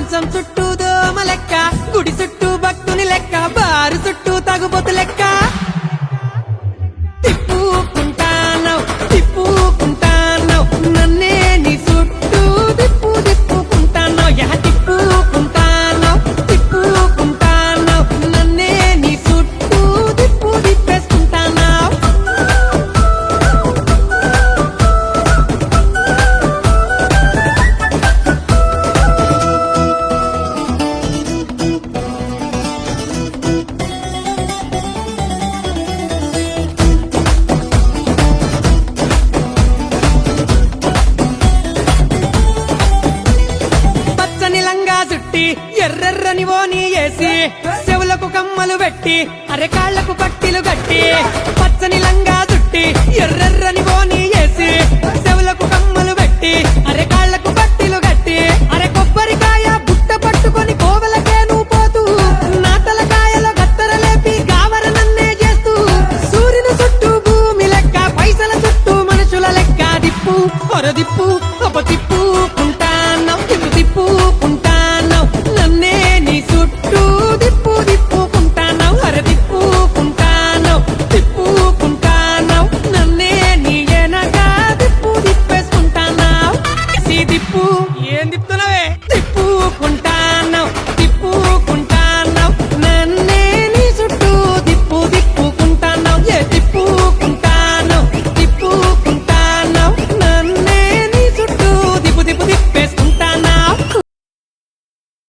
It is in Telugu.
మంచం చుట్టూ దోమ లెక్క, గుడి చుట్టూ భక్తుని లెక్క, బారు చుట్టూ తగుబోతు లెక్క. తిప్పుకుంటానవ్ తిప్పుకుంటానవ్ నన్నే నీ చుట్టూ తిప్పుకుంటానవ్. తిప్పుకుంటానవ్ తిప్పుకుంటానవ్ నన్నే నీ చుట్టూ తిప్పేసుకుంటానవ్. పచ్చని లంగా చుట్టి ఎర్రెర్రని ఓని వేసి, చెవులకు కమ్మలు పెట్టి అరెకాళ్లకు పట్టిలు కట్టి. పచ్చని లంగా చుట్టి ఎర్రెర్రని ఓని వేసి,